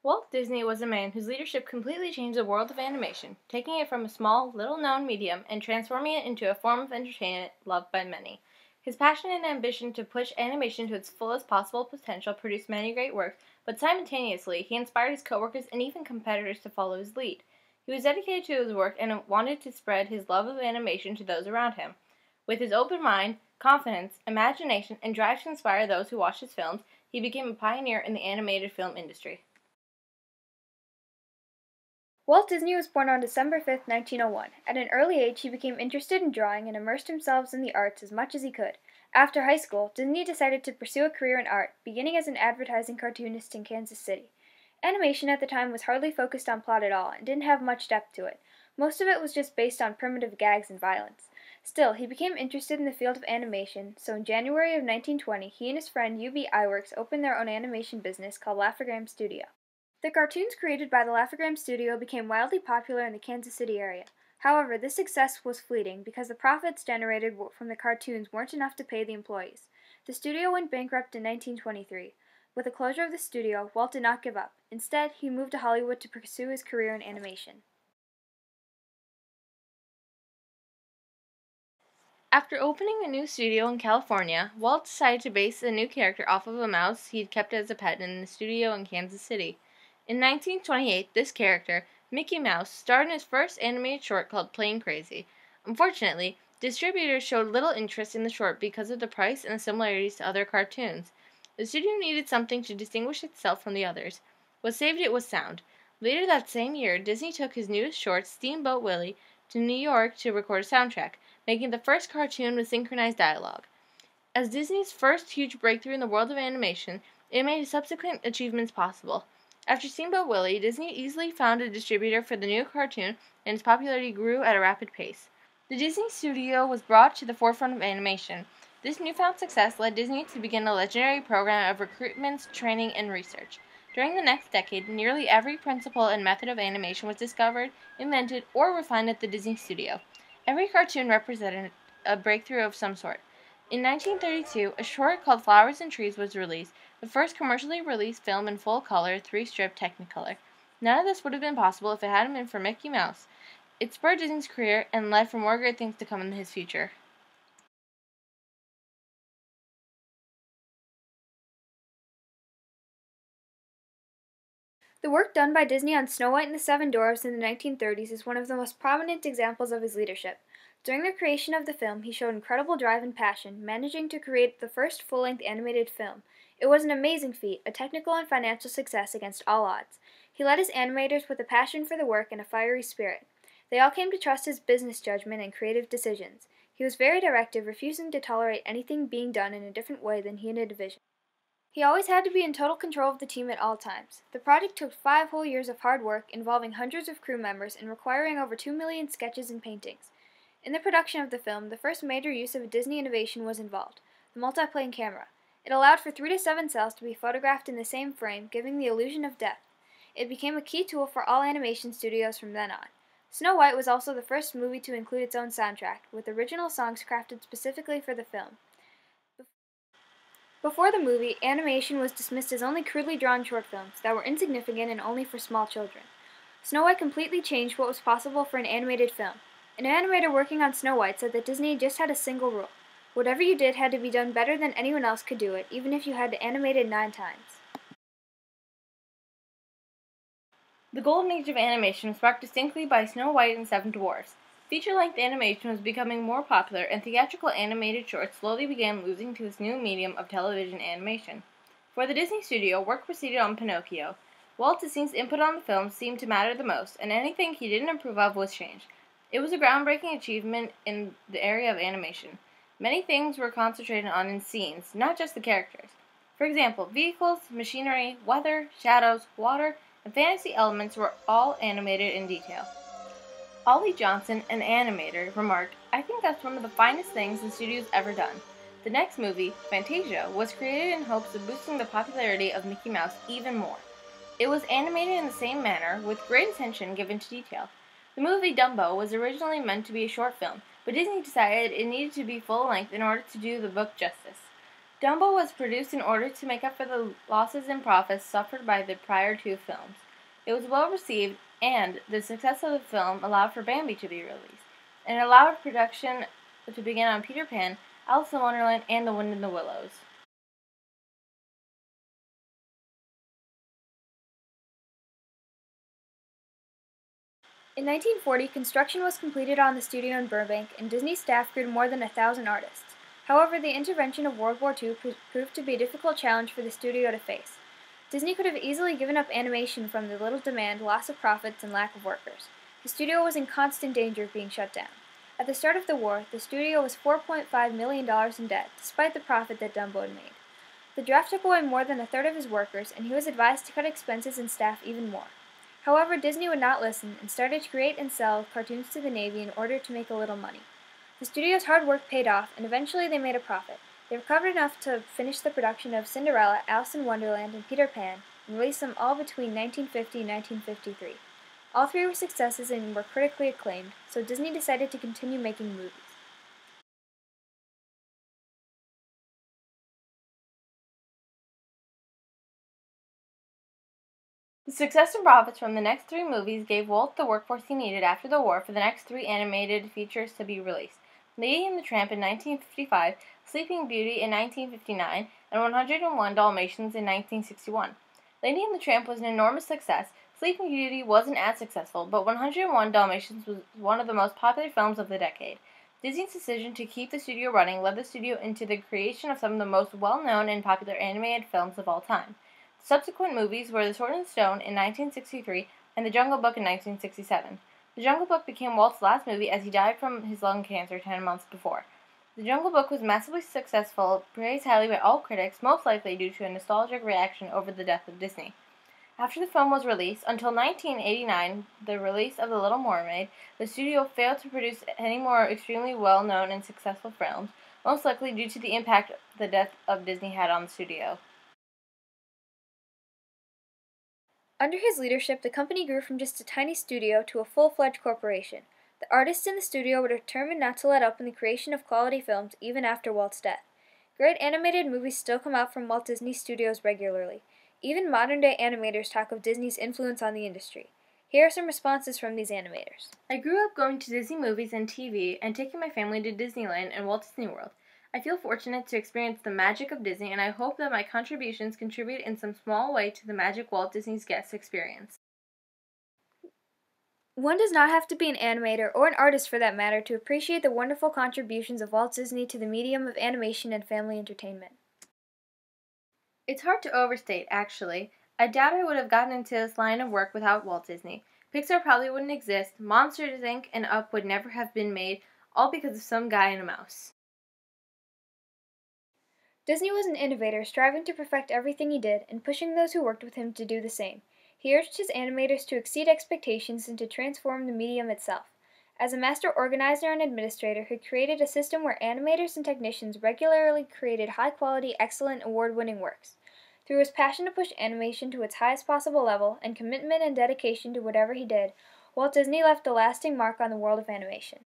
Walt Disney was a man whose leadership completely changed the world of animation, taking it from a small, little-known medium and transforming it into a form of entertainment loved by many. His passion and ambition to push animation to its fullest possible potential produced many great works, but simultaneously, he inspired his coworkers and even competitors to follow his lead. He was dedicated to his work and wanted to spread his love of animation to those around him. With his open mind, confidence, imagination, and drive to inspire those who watched his films, he became a pioneer in the animated film industry. Walt Disney was born on December 5, 1901. At an early age, he became interested in drawing and immersed himself in the arts as much as he could. After high school, Disney decided to pursue a career in art, beginning as an advertising cartoonist in Kansas City. Animation at the time was hardly focused on plot at all and didn't have much depth to it. Most of it was just based on primitive gags and violence. Still, he became interested in the field of animation, so in January of 1920, he and his friend UB Iwerks opened their own animation business called Laugh-O-Gram Studio. The cartoons created by the Laugh-O-Gram Studio became wildly popular in the Kansas City area. However, this success was fleeting because the profits generated from the cartoons weren't enough to pay the employees. The studio went bankrupt in 1923. With the closure of the studio, Walt did not give up. Instead, he moved to Hollywood to pursue his career in animation. After opening a new studio in California, Walt decided to base the new character off of a mouse he'd kept as a pet in the studio in Kansas City. In 1928, this character, Mickey Mouse, starred in his first animated short called Plane Crazy. Unfortunately, distributors showed little interest in the short because of the price and the similarities to other cartoons. The studio needed something to distinguish itself from the others. What saved it was sound. Later that same year, Disney took his newest short, Steamboat Willie, to New York to record a soundtrack, making the first cartoon with synchronized dialogue. As Disney's first huge breakthrough in the world of animation, it made subsequent achievements possible. After Steamboat Willie, Disney easily found a distributor for the new cartoon, and its popularity grew at a rapid pace. The Disney Studio was brought to the forefront of animation. This newfound success led Disney to begin a legendary program of recruitment, training, and research. During the next decade, nearly every principle and method of animation was discovered, invented, or refined at the Disney Studio. Every cartoon represented a breakthrough of some sort. In 1932, a short called Flowers and Trees was released, the first commercially released film in full color, 3-strip Technicolor. None of this would have been possible if it hadn't been for Mickey Mouse. It spurred Disney's career and led for more great things to come in his future. The work done by Disney on Snow White and the Seven Dwarfs in the 1930s is one of the most prominent examples of his leadership. During the creation of the film, he showed incredible drive and passion, managing to create the first full-length animated film. It was an amazing feat, a technical and financial success against all odds. He led his animators with a passion for the work and a fiery spirit. They all came to trust his business judgment and creative decisions. He was very directive, refusing to tolerate anything being done in a different way than he had envisioned. He always had to be in total control of the team at all times. The project took 5 whole years of hard work, involving hundreds of crew members and requiring over 2 million sketches and paintings. In the production of the film, the first major use of a Disney innovation was involved, the multiplane camera. It allowed for 3 to 7 cells to be photographed in the same frame, giving the illusion of depth. It became a key tool for all animation studios from then on. Snow White was also the first movie to include its own soundtrack, with original songs crafted specifically for the film. Before the movie, animation was dismissed as only crudely drawn short films that were insignificant and only for small children. Snow White completely changed what was possible for an animated film. An animator working on Snow White said that Disney just had a single rule. Whatever you did had to be done better than anyone else could do it, even if you had to animate it 9 times. The golden age of animation was sparked distinctly by Snow White and Seven Dwarfs. Feature-length animation was becoming more popular, and theatrical animated shorts slowly began losing to this new medium of television animation. For the Disney Studio, work proceeded on Pinocchio. Walt Disney's input on the film seemed to matter the most, and anything he didn't approve of was changed. It was a groundbreaking achievement in the area of animation. Many things were concentrated on in scenes, not just the characters. For example, vehicles, machinery, weather, shadows, water, and fantasy elements were all animated in detail. Ollie Johnson, an animator, remarked, "I think that's one of the finest things the studio's ever done." The next movie, Fantasia, was created in hopes of boosting the popularity of Mickey Mouse even more. It was animated in the same manner, with great attention given to detail. The movie Dumbo was originally meant to be a short film, but Disney decided it needed to be full-length in order to do the book justice. Dumbo was produced in order to make up for the losses in profits suffered by the prior two films. It was well received, and the success of the film allowed for Bambi to be released, and it allowed production to begin on Peter Pan, Alice in Wonderland, and The Wind in the Willows. In 1940, construction was completed on the studio in Burbank, and Disney staff grew to more than 1,000 artists. However, the intervention of World War II proved to be a difficult challenge for the studio to face. Disney could have easily given up animation from the little demand, loss of profits, and lack of workers. The studio was in constant danger of being shut down. At the start of the war, the studio was $4.5 million in debt, despite the profit that Dumbo had made. The draft took away more than a third of his workers, and he was advised to cut expenses and staff even more. However, Disney would not listen and started to create and sell cartoons to the Navy in order to make a little money. The studio's hard work paid off, and eventually they made a profit. They recovered enough to finish the production of Cinderella, Alice in Wonderland, and Peter Pan, and released them all between 1950 and 1953. All three were successes and were critically acclaimed, so Disney decided to continue making movies. The success and profits from the next three movies gave Walt the workforce he needed after the war for the next three animated features to be released: Lady and the Tramp in 1955, Sleeping Beauty in 1959, and 101 Dalmatians in 1961. Lady and the Tramp was an enormous success. Sleeping Beauty wasn't as successful, but 101 Dalmatians was one of the most popular films of the decade. Disney's decision to keep the studio running led the studio into the creation of some of the most well-known and popular animated films of all time. Subsequent movies were The Sword and Stone in 1963 and The Jungle Book in 1967. The Jungle Book became Walt's last movie as he died from his lung cancer 10 months before. The Jungle Book was massively successful, praised highly by all critics, most likely due to a nostalgic reaction over the death of Disney. After the film was released, until 1989, the release of The Little Mermaid, the studio failed to produce any more extremely well-known and successful films, most likely due to the impact the death of Disney had on the studio. Under his leadership, the company grew from just a tiny studio to a full-fledged corporation. The artists in the studio were determined not to let up in the creation of quality films even after Walt's death. Great animated movies still come out from Walt Disney Studios regularly. Even modern-day animators talk of Disney's influence on the industry. Here are some responses from these animators. I grew up going to Disney movies and TV and taking my family to Disneyland and Walt Disney World. I feel fortunate to experience the magic of Disney, and I hope that my contributions contribute in some small way to the magic Walt Disney's guests experience. One does not have to be an animator, or an artist for that matter, to appreciate the wonderful contributions of Walt Disney to the medium of animation and family entertainment. It's hard to overstate, actually. I doubt I would have gotten into this line of work without Walt Disney. Pixar probably wouldn't exist, Monsters, Inc. and Up would never have been made, all because of some guy and a mouse. Disney was an innovator, striving to perfect everything he did, and pushing those who worked with him to do the same. He urged his animators to exceed expectations and to transform the medium itself. As a master organizer and administrator, he created a system where animators and technicians regularly created high-quality, excellent, award-winning works. Through his passion to push animation to its highest possible level, and commitment and dedication to whatever he did, Walt Disney left a lasting mark on the world of animation.